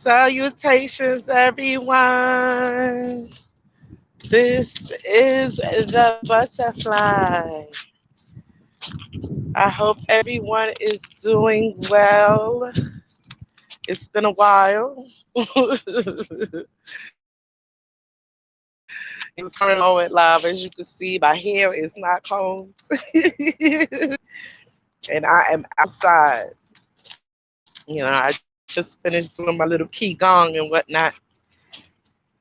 Salutations, everyone. This is the butterfly. I hope everyone is doing well. It's been a while. It's current moment live. As you can see, my hair is not combed. And I am outside. I just finished doing my little qigong and whatnot.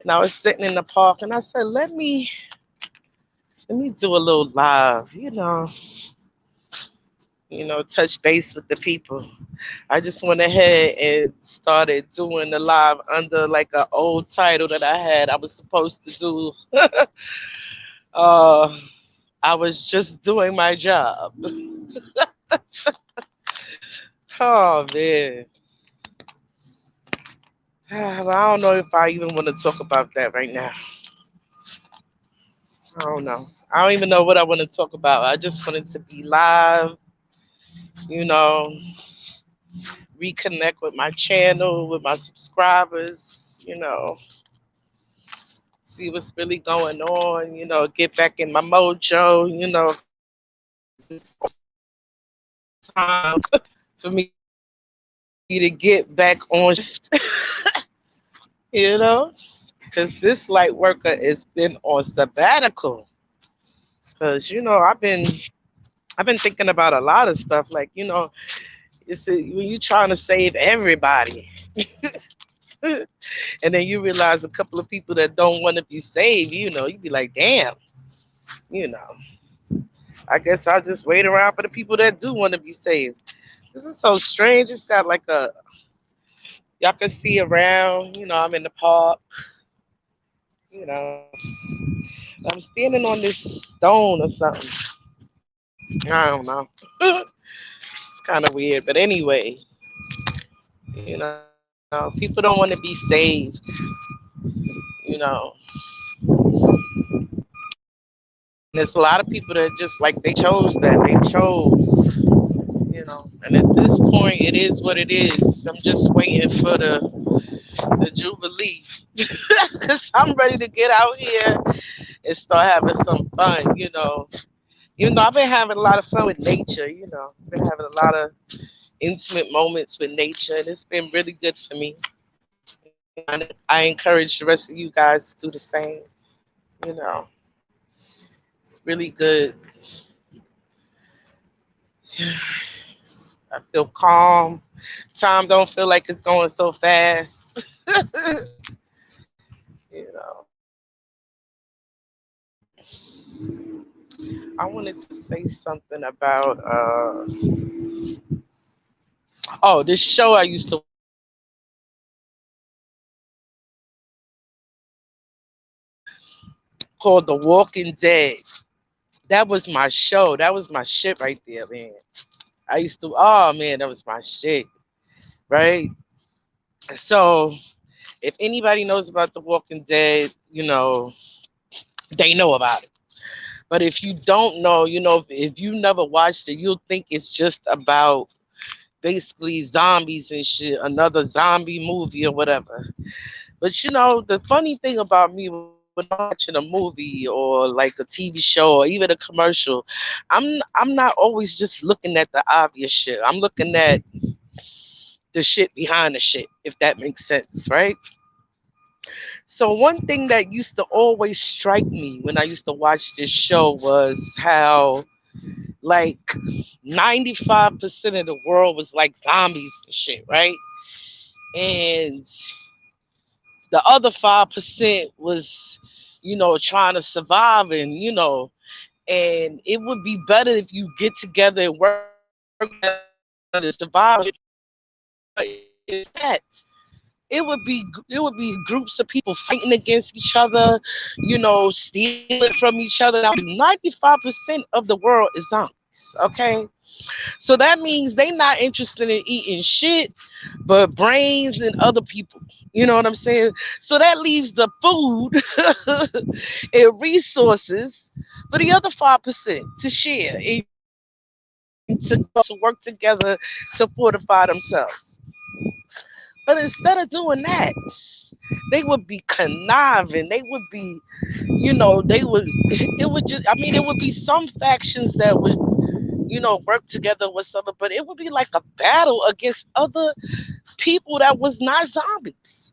And I was sitting in the park and I said, let me do a little live, touch base with the people. I just went ahead and started doing the live under like an old title that I had. I was supposed to do. uh, I was just doing my job. Oh man, I don't know if I even want to talk about that right now. I don't know. I don't even know what I want to talk about. I just wanted to be live, you know, reconnect with my channel, with my subscribers, see what's really going on, get back in my mojo, because it's time for me to get back on shift, because this light worker has been on sabbatical. Because I've been thinking about a lot of stuff, like when you're trying to save everybody, and then you realize a couple of people that don't want to be saved, you be like, damn, you know. I guess I'll just wait around for the people that do want to be saved. This is so strange. It's got like y'all can see around, I'm in the park, you know. I'm standing on this stone or something. I don't know. It's kind of weird. But anyway, people don't want to be saved, you know. And there's a lot of people that just like they chose that. They chose, And at this point, it is what it is. I'm just waiting for the Jubilee. Because I'm ready to get out here and start having some fun, I've been having a lot of fun with nature, I've been having a lot of intimate moments with nature, and it's been really good for me. And I encourage the rest of you guys to do the same, you know. It's really good. I feel calm. Time don't feel like it's going so fast. you know. I wanted to say something about this show I used to called The Walking Dead. That was my show. That was my shit right there, man. I used to, oh man, that was my shit, right? So, if anybody knows about The Walking Dead, they know about it. But if you don't know, if you never watched it, you'll think it's just about basically zombies and shit, another zombie movie or whatever. But the funny thing about me when I'm watching a movie or like a TV show or even a commercial, I'm not always just looking at the obvious shit. I'm looking at the shit behind the shit, if that makes sense, right? So one thing that used to always strike me when I used to watch this show was how like 95% of the world was like zombies and shit, right? And the other 5% was, trying to survive and it would be better if you get together and work together to survive. But instead, it would be groups of people fighting against each other, stealing from each other. Now, 95% of the world is zombies, okay? So that means they not interested in eating shit, but brains and other people. You know what I'm saying? So that leaves the food and resources for the other 5% to share and to work together to fortify themselves. But instead of doing that, they would be conniving. They would be, they would, it would just, I mean, it would be some factions that would, work together with something, but it would be like a battle against other people that was not zombies.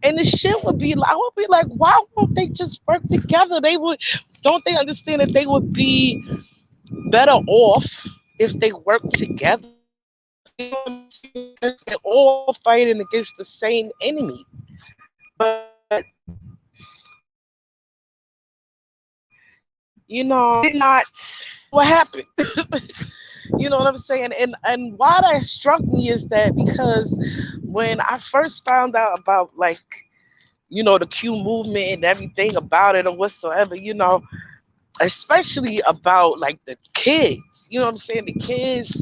And the shit would be like, I would be like, why won't they just work together? Don't they understand that they would be better off if they worked together? You know what I'm saying? Because they're all fighting against the same enemy. But, did not, what happened? You know what I'm saying? And why that struck me is that because when I first found out about, like, the Q movement and everything about it or whatsoever, especially about like the kids, you know what I'm saying? The kids,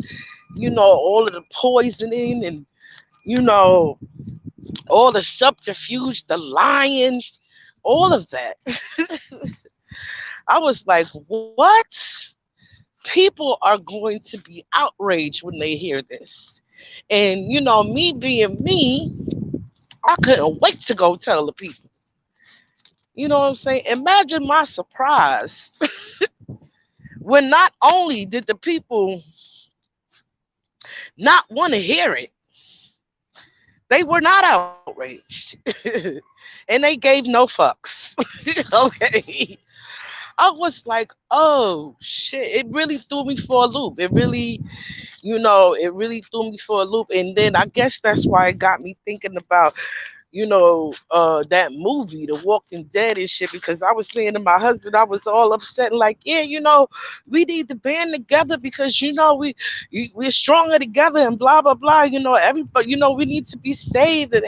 all of the poisoning and, you know, all the subterfuge, the lying, all of that. I was like, what? People are going to be outraged when they hear this. And, me being me, I couldn't wait to go tell the people. You know what I'm saying? Imagine my surprise when not only did the people not want to hear it, they were not outraged. And they gave no fucks. Okay. I was like, oh shit. It really threw me for a loop. It really threw me for a loop. And then I guess that's why it got me thinking about that movie, The Walking Dead and shit, because I was saying to my husband, I was all upset and like, yeah, we need to band together because we're stronger together and blah blah blah. Everybody, we need to be saved and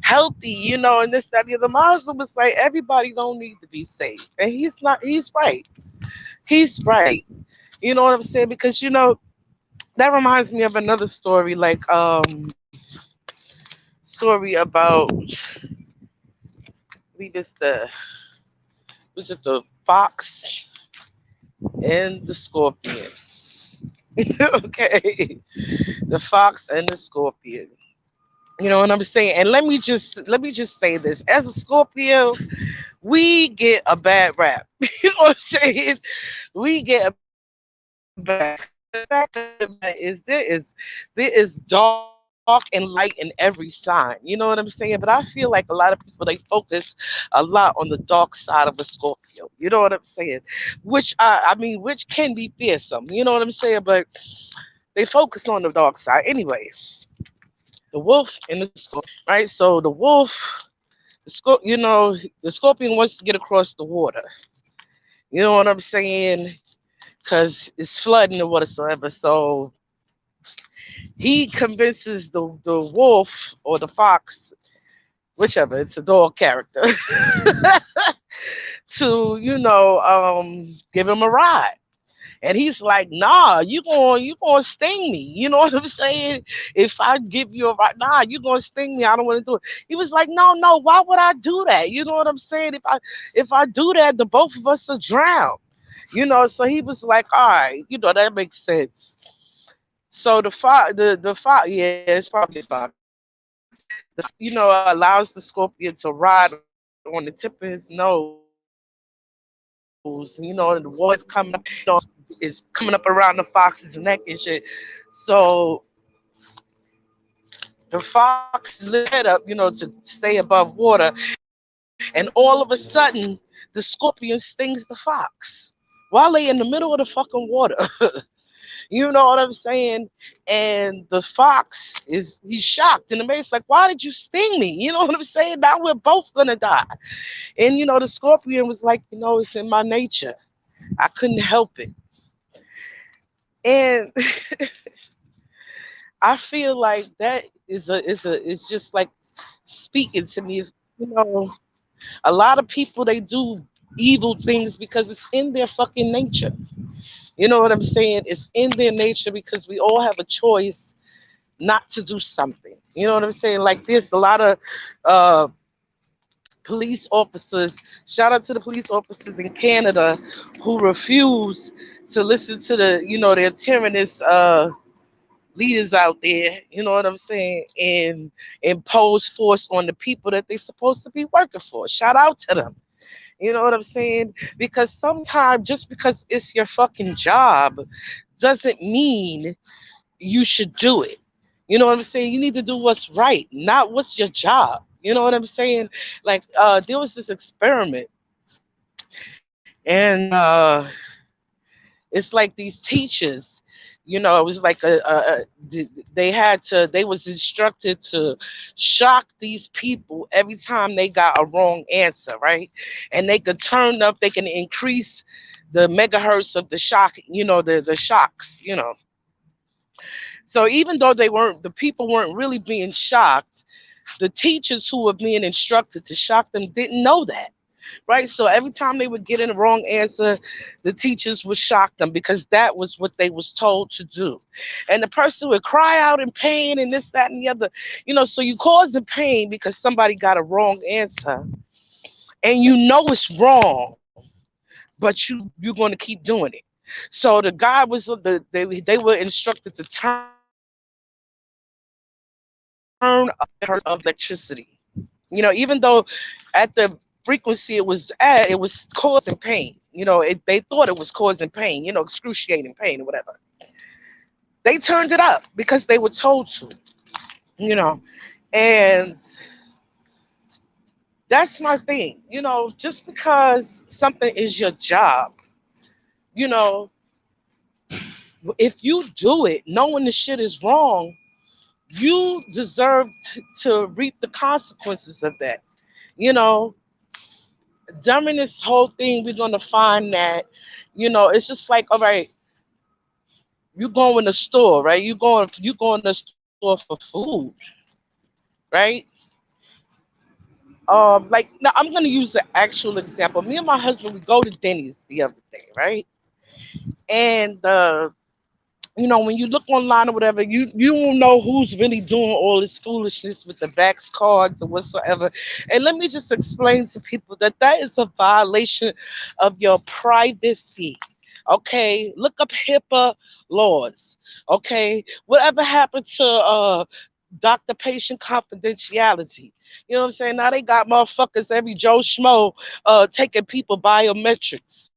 healthy, and this, that, and the other. My husband was like, everybody don't need to be saved. And he's not, he's right. He's right. You know what I'm saying? Because that reminds me of another story, like story about, I believe it's the was it the fox and the scorpion? Okay, the fox and the scorpion. You know what I'm saying? And let me just say this: as a Scorpio, we get a bad rap. You know what I'm saying? We get a bad rap. The fact of the matter is there is dark and light in every sign. You know what I'm saying? But I feel like a lot of people, they focus a lot on the dark side of a Scorpio. You know what I'm saying? Which which can be fearsome. You know what I'm saying? But they focus on the dark side anyway. The wolf and the scorpion, right? So the wolf, the scorpion wants to get across the water. You know what I'm saying? Because it's flooding or whatsoever. So he convinces the wolf or the fox, whichever, it's a dog character, to give him a ride. And he's like, nah, you gonna sting me. You know what I'm saying? If I give you a ride, nah, you gonna sting me. I don't want to do it. He was like, no, no, why would I do that? You know what I'm saying? If I do that, the both of us are drowned. So he was like, all right, that makes sense. So the fox, yeah, it's probably a fox. The fox, allows the scorpion to ride on the tip of his nose. And the water is coming up, is coming up around the fox's neck and shit. So the fox lifts his head up, to stay above water. And all of a sudden, the scorpion stings the fox while they in the middle of the fucking water. You know what I'm saying? And the fox he's shocked and amazed, like, why did you sting me? You know what I'm saying? Now we're both gonna die. And the scorpion was like, it's in my nature. I couldn't help it. And I feel like that is just like speaking to me. Is a lot of people, they do evil things because it's in their fucking nature. You know what I'm saying? It's in their nature because we all have a choice not to do something. You know what I'm saying? Like there's a lot of uh, police officers. Shout out to the police officers in Canada who refuse to listen to their tyrannous leaders out there, you know what I'm saying, and impose force on the people that they're supposed to be working for. Shout out to them. You know what I'm saying? Because sometimes just because it's your fucking job doesn't mean you should do it. You know what I'm saying? You need to do what's right, not what's your job. You know what I'm saying? Like there was this experiment, and it's like these teachers, you know, it was like they had to, they was instructed to shock these people every time they got a wrong answer, right? And they could turn up, they can increase the megahertz of the shock, you know, the shocks, you know. So even though they weren't, the people weren't really being shocked, the teachers who were being instructed to shock them didn't know that, right? So every time they would get in the wrong answer, the teachers would shock them because that was what they was told to do. And the person would cry out in pain and this, that, and the other. You know, so you causing pain because somebody got a wrong answer and you know it's wrong, but you're going to keep doing it. So the guy was they were instructed to turn up of electricity. You know, even though at the frequency it was at, it was causing pain. You know, they thought it was causing pain, you know, excruciating pain or whatever. They turned it up because they were told to, you know. And that's my thing, you know, just because something is your job, you know, if you do it knowing the shit is wrong, you deserve to reap the consequences of that. You know, during this whole thing, we're gonna find that, you know, it's just like, all right, you go in the store, right? You go in the store for food, right? Like now I'm gonna use an actual example. Me and my husband, we go to Denny's the other day, right? And you know, when you look online or whatever, you don't know who's really doing all this foolishness with the Vax cards or whatsoever. And let me just explain to people that that is a violation of your privacy. Okay, look up HIPAA laws. Okay, whatever happened to doctor patient confidentiality? You know what I'm saying? Now they got motherfuckers every Joe Schmo taking people biometrics.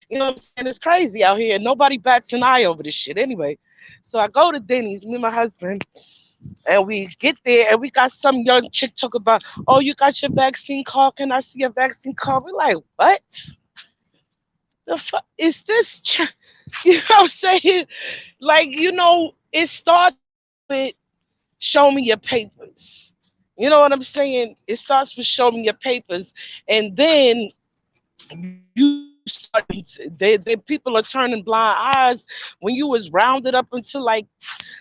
You know what I'm saying? It's crazy out here. Nobody bats an eye over this shit anyway. So I go to Denny's, me and my husband, and we get there and we got some young chick talk about, oh, you got your vaccine card? Can I see your vaccine card? We're like, what? The fuck is this? You know what I'm saying? Like, you know, it starts with show me your papers. You know what I'm saying? It starts with show me your papers. And then you start, they people are turning blind eyes when you was rounded up into like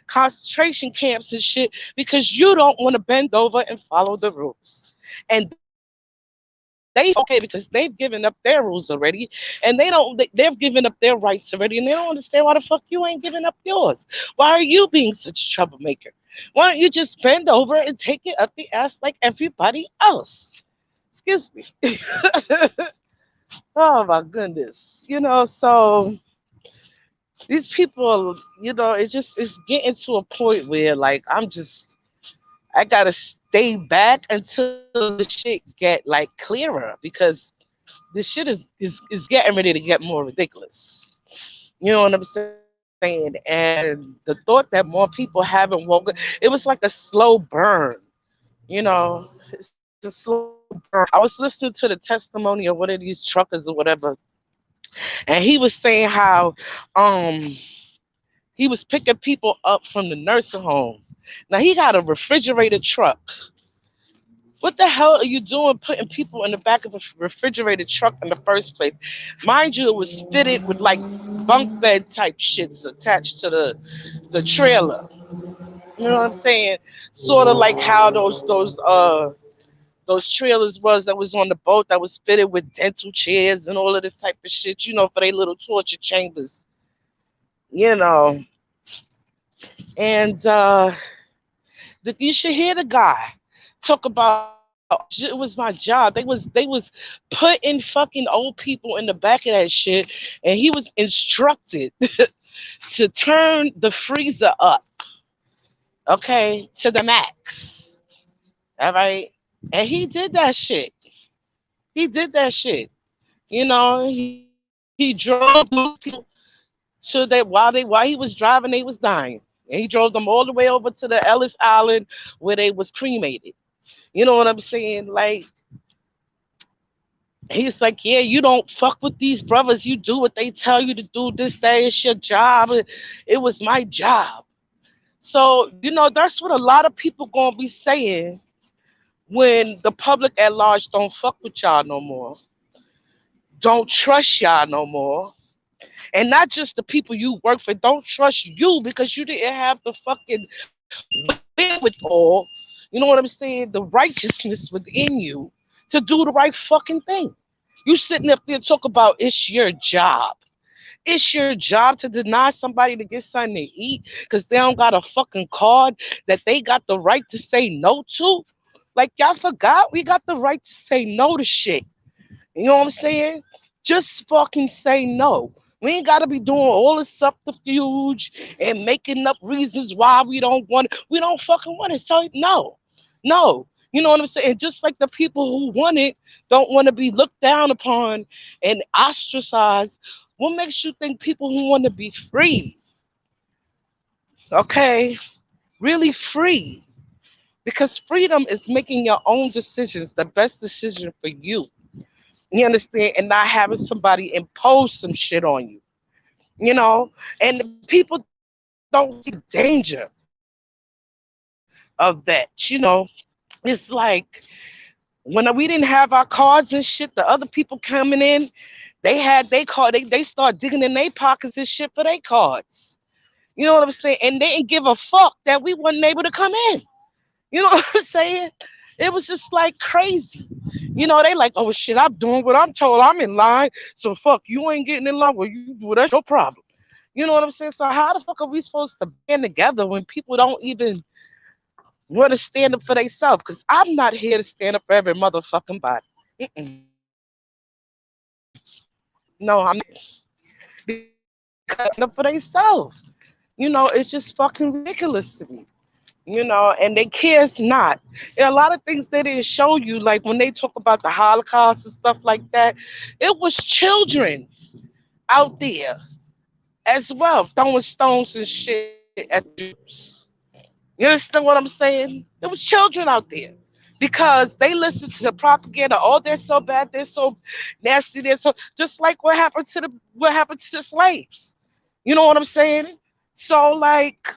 concentration camps and shit because you don't want to bend over and follow the rules. And they okay because they've given up their rules already, and they've given up their rights already, and they don't understand why the fuck you ain't giving up yours. Why are you being such a troublemaker? Why don't you just bend over and take it up the ass like everybody else? Excuse me. Oh my goodness. You know, so these people, you know, it's getting to a point where like I gotta stay back until the shit get like clearer because this shit is getting ready to get more ridiculous. You know what I'm saying? And the thought that more people haven't woken, it was like a slow burn. You know, it's a slow burn. I was listening to the testimony of one of these truckers or whatever, and he was saying how um he was picking people up from the nursing home. Now he got a refrigerated truck. What the hell are you doing putting people in the back of a refrigerated truck in the first place? Mind you, it was fitted with like bunk bed type shits attached to the trailer. You know what I'm saying? Sort of like how those trailers was that was on the boat that was fitted with dental chairs and all of this type of shit, you know, for their little torture chambers, you know. And you should hear the guy talk about it was my job. They was putting fucking old people in the back of that shit, and he was instructed to turn the freezer up. okay, to the max. All right. And he did that shit. He did that shit. He drove those people so that while he was driving, they was dying. And he drove them all the way over to the Ellis Island where they was cremated. You know what I'm saying? Like, he's like, yeah, you don't fuck with these brothers. You do what they tell you to do. This, that is your job. It was my job. So, that's what a lot of people gonna be saying when the public at large don't fuck with y'all no more, don't trust y'all no more. And not just the people you work for, don't trust you because you didn't have the fucking wherewithal, you know what I'm saying, the righteousness within you to do the right fucking thing. You sitting up there talk about it's your job. It's your job to deny somebody to get something to eat because they don't got a fucking card that they got the right to say no to. Like, y'all forgot we got the right to say no to shit. You know what I'm saying? Just fucking say no. We ain't gotta be doing all the subterfuge and making up reasons why we don't want it. We don't fucking want it. So no. No. You know what I'm saying? Just like the people who want it don't want to be looked down upon and ostracized. What makes you think people who want to be free, okay, really free? Because freedom is making your own decisions, the best decision for you. You understand? And not having somebody impose some shit on you. You know? And people don't see the danger of that. It's like when we didn't have our cards and shit, the other people coming in, they had they card, they start digging in their pockets and shit for their cards. You know what I'm saying? And they didn't give a fuck that we wasn't able to come in. You know what I'm saying? It was just like crazy. They like, oh shit, I'm doing what I'm told. I'm in line. So fuck, you ain't getting in line. Well, that's your problem. You know what I'm saying? So how the fuck are we supposed to band together when people don't even want to stand up for themselves? Because I'm not here to stand up for every motherfucking body. Mm-mm. No, I'm because stand up for themselves. It's just fucking ridiculous to me. And they cares not. And a lot of things they didn't show you, like when they talk about the Holocaust and stuff like that, it was children out there as well, throwing stones and shit at the Jews. You understand what I'm saying? There was children out there because they listened to the propaganda. Oh, they're so bad, they're so nasty, they're so just like what happened to the slaves. You know what I'm saying? So like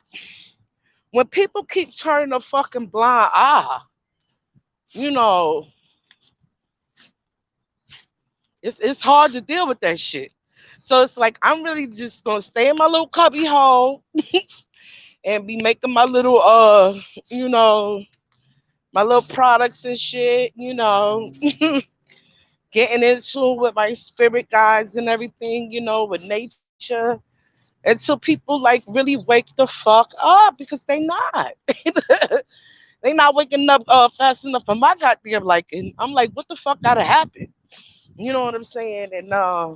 when people keep turning a fucking blind eye, you know, it's hard to deal with that shit. So it's like I'm really just gonna stay in my little cubby hole and be making my little you know, my little products and shit, getting into it with my spirit guides and everything, with nature. Until people like really wake the fuck up because they not. They not waking up fast enough for my goddamn liking. I'm like, what the fuck gotta happen? You know what I'm saying? And I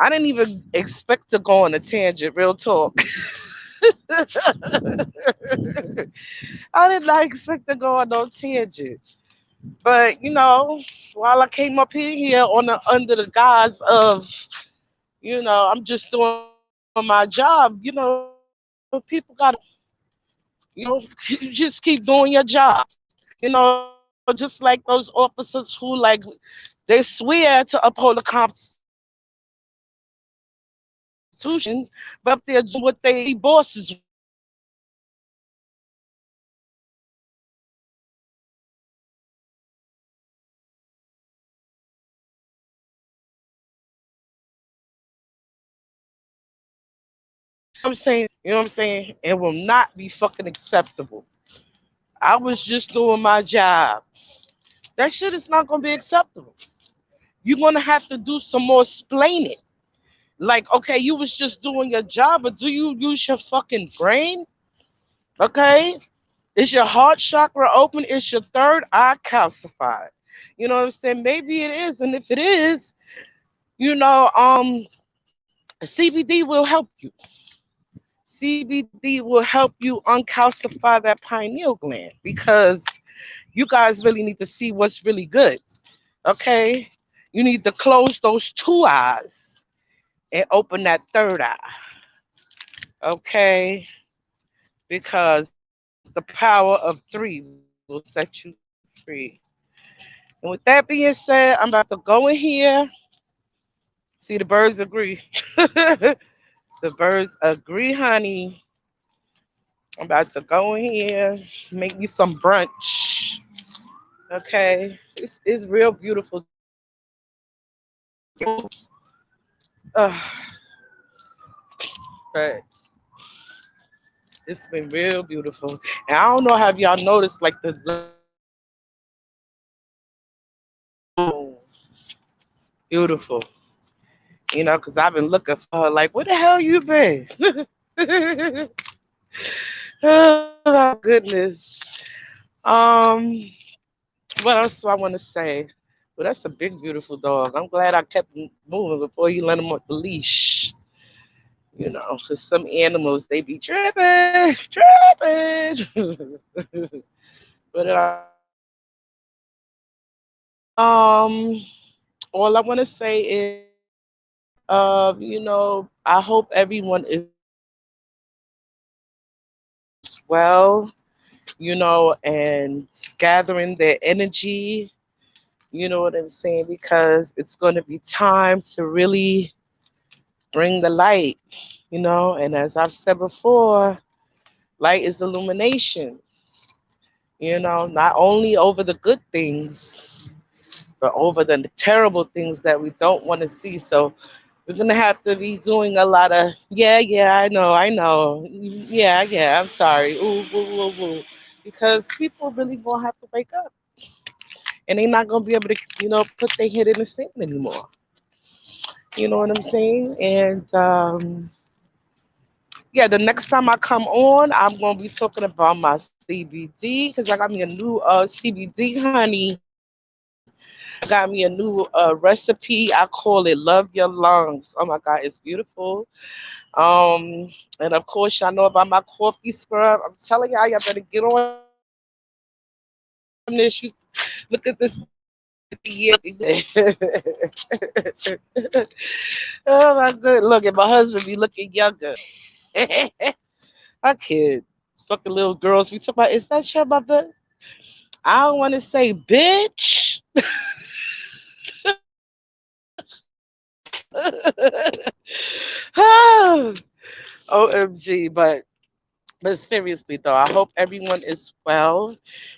didn't even expect to go on a tangent, real talk. I did not expect to go on no tangent. But while I came up here on the under the guise of, I'm just doing my job, people gotta, you just keep doing your job. Just like those officers who like they swear to uphold the Constitution, but up there doing what they bosses want them to do. You know what I'm saying? It will not be fucking acceptable. I was just doing my job. That shit is not gonna be acceptable. You're gonna have to do some more explaining. Like, okay, you was just doing your job, but do you use your fucking brain? Okay? Is your heart chakra open? Is your third eye calcified? You know what I'm saying? Maybe it is, and if it is, you know, um, CBD will help you. CBD will help you uncalcify that pineal gland because you guys really need to see what's really good. Okay? You need to close those two eyes and open that third eye. Okay? Because the power of three will set you free. And with that being said, I'm about to go in here. See, the birds agree. The birds agree, honey. I'm about to go in here, make me some brunch. Okay, it's real beautiful today. The animals, uh, but it's been real beautiful. And I don't know, have y'all noticed like the so beautiful, because I've been looking for her. Like, where the hell you been? Oh my goodness. Um, what else do I want to say? Well, that's a big, beautiful dog. I'm glad I kept moving before you let him off the leash. Because some animals, they be tripping, tripping. But all I want to say is, I hope everyone is well, and gathering their energy. You know what I'm saying? Because it's going to be time to really bring the light. And as I've said before, light is illumination. Not only over the good things, but over the terrible things that we don't want to see. So we're gonna have to be doing a lot of yeah, I know, yeah, I'm sorry, ooh, woo, woo, woo, because people really gonna have to wake up, and they're not gonna be able to, put their head in the sand anymore. You know what I'm saying? And yeah, the next time I come on, I'm gonna be talking about my CBD because I got me a new CBD honey. I got me a new recipe. I call it Love Your Lungs. Oh my God, it's beautiful. And of course, y'all know about my coffee scrub. I'm telling y'all better get on this. Look at this Oh my good. Look at my husband be looking younger. My kids, fucking little girls. We talk about, is that your mother? I don't want to say bitch. OMG, but seriously though, I hope everyone is well,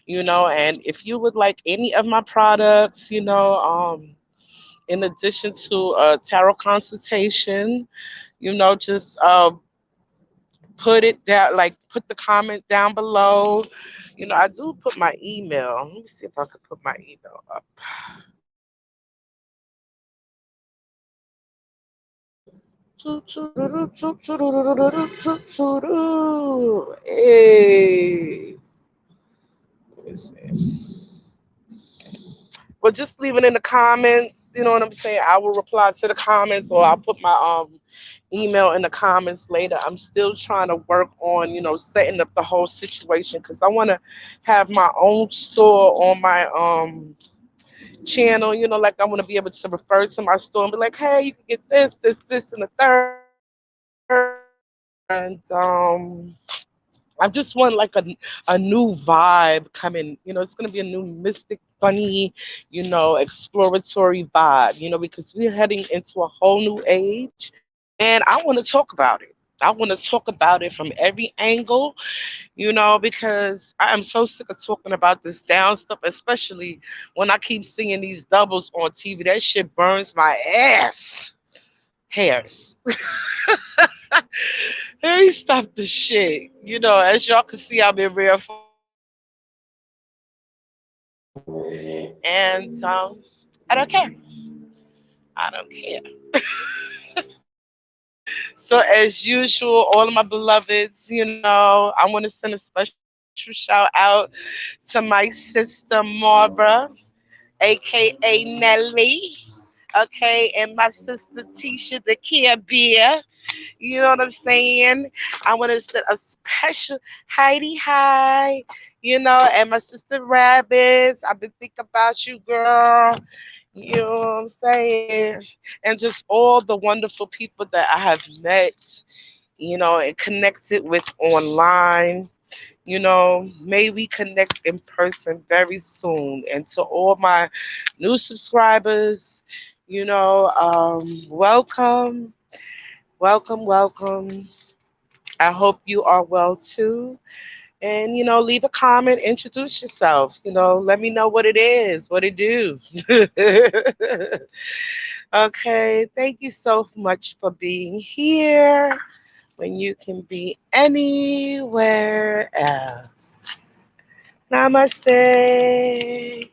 and if you would like any of my products, in addition to a tarot consultation, just put it down, like put the comment down below. I do put my email. Let me see if I could put my email up. Hey, let me see. But just leave it in the comments. You know what I'm saying? I will reply to the comments, or I'll put my email in the comments later. I'm still trying to work on, setting up the whole situation because I want to have my own store on my channel. Like I want to be able to refer to my store and be like, hey, you can get this, and the third. And I just want like a new vibe coming. It's gonna be a new mystic, funny, exploratory vibe. Because we're heading into a whole new age, and I want to talk about it. I want to talk about it from every angle, because I am so sick of talking about this down stuff, especially when I keep seeing these doubles on TV. That shit burns my ass. Hairs. Let me stop the shit. As y'all can see, I'm in rare and I don't care. I don't care. So as usual, all of my beloveds, I want to send a special shout out to my sister Marbra, aka Nelly. Okay, and my sister Tisha the Care Bear. You know what I'm saying? I want to send a special Heidi hi, and my sister Rabbits. I've been thinking about you, girl. You know what I'm saying? And just all the wonderful people that I have met, and connected with online. May we connect in person very soon. And to all my new subscribers, welcome, welcome, welcome. I hope you are well too. And, leave a comment, introduce yourself, let me know what it is, what it do. Okay, thank you so much for being here when you can be anywhere else. Namaste.